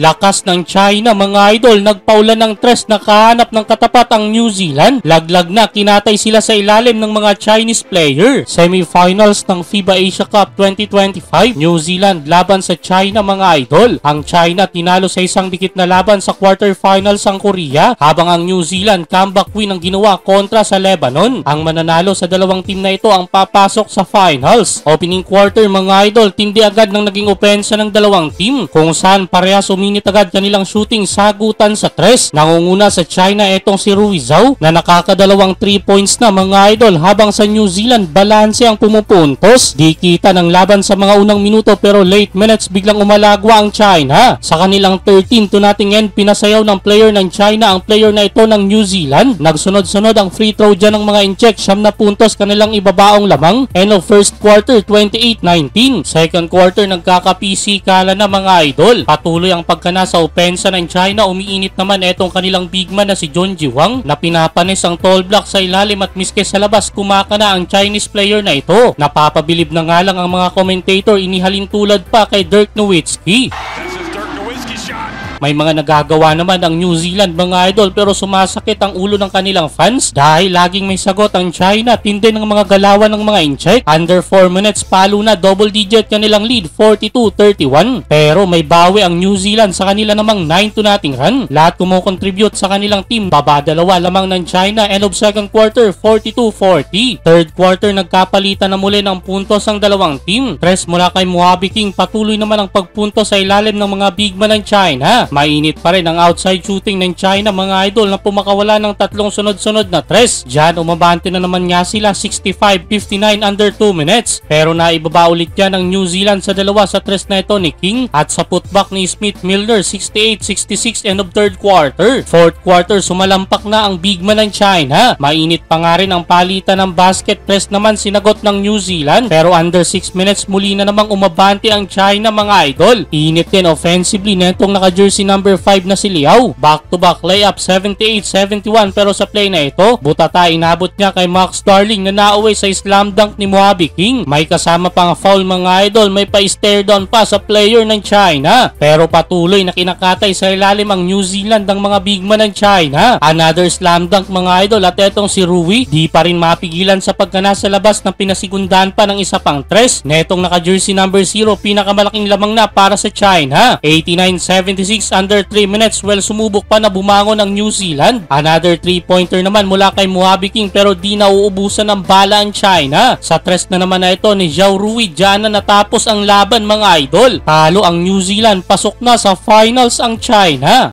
Lakas ng China mga idol, nagpaulan ng tres, nakahanap ng katapat ang New Zealand. Laglag na, kinatay sila sa ilalim ng mga Chinese player. Semifinals ng FIBA Asia Cup 2025, New Zealand laban sa China mga idol. Ang China tinalo sa isang dikit na laban sa quarterfinals ang Korea, habang ang New Zealand comeback win ang ginawa kontra sa Lebanon. Ang mananalo sa dalawang team na ito ang papasok sa finals. Opening quarter mga idol, tindi agad ng naging opensa ng dalawang team, kung saan parehas uminit agad kanilang shooting sagutan sa tres. Nangunguna sa China etong si Rui Zhao na nakakadalawang 3 points na mga idol, habang sa New Zealand balanse ang pumupuntos. Di kita ng laban sa mga unang minuto pero late minutes biglang umalagwa ang China. Sa kanilang 13 to nothing end, pinasayaw ng player ng China ang player na ito ng New Zealand. Nagsunod-sunod ang free throw dyan ng mga incheck, 9 na puntos kanilang ibabaong lamang. End of first quarter 28-19. Second quarter nagkakapisikalan na mga idol. Patuloy ang pagkana sa opensa ng China. Umiinit naman etong kanilang big man na si John Ji-Wang na pinapanis ang tall block sa ilalim, at miske sa labas kumakana ang Chinese player na ito. Napapabilib na nga lang ang mga commentator, inihalin tulad pa kay Dirk Nowitzki. May mga nagagawa naman ang New Zealand mga idol, pero sumasakit ang ulo ng kanilang fans dahil laging may sagot ang China. Tindi ng mga galawan ng mga incheck. Under 4 minutes palo na, double digit kanilang lead 42-31. Pero may bawi ang New Zealand sa kanila namang 9-0 run. Lahat kumukontribute sa kanilang team. Babadalawa lamang ng China. End of second quarter 42-40. Third quarter nagkapalitan na muli ng puntos ang dalawang team. Tres mula kay Moabi King, patuloy naman ang pagpuntos sa ilalim ng mga big man ng China. Mainit pa rin ang outside shooting ng China mga idol, na pumakawala ng tatlong sunod-sunod na tres. Diyan umabante na naman nga sila 65-59 under 2 minutes. Pero naibaba ulit yan ng New Zealand sa dalawa sa tres na ito ni King, at sa putback ni Smith Milner 68-66 end of third quarter. Fourth quarter sumalampak na ang big man ng China. Mainit pa nga rin ang palitan ng basket press, naman sinagot ng New Zealand, pero under 6 minutes muli na namang umabante ang China mga idol. Init din offensively netong naka-jersey number 5 na si Liao. Back-to-back layup 78-71, pero sa play na ito, butata inabot niya kay Max Darling na nauwi sa slam dunk ni Moabi King. May kasama pang foul mga idol, may pa-stare down pa sa player ng China. Pero patuloy na kinakatay sa ilalim ang New Zealand ng mga big man ng China. Another slam dunk mga idol, at etong si Rui di pa rin mapigilan sa pagkana sa labas na pinasigundahan pa ng isa pang tres. Netong naka-jersey number 0, pinakamalaking lamang na para sa China. 89-76 under 3 minutes. Well, sumubok pa na bumangon ang New Zealand. Another 3-pointer naman mula kay Moabi King, pero di nauubusan ng bala ang China. Sa tres na naman na ito ni Zhao Rui, dyan na natapos ang laban mga idol. Talo ang New Zealand, pasok na sa finals ang China.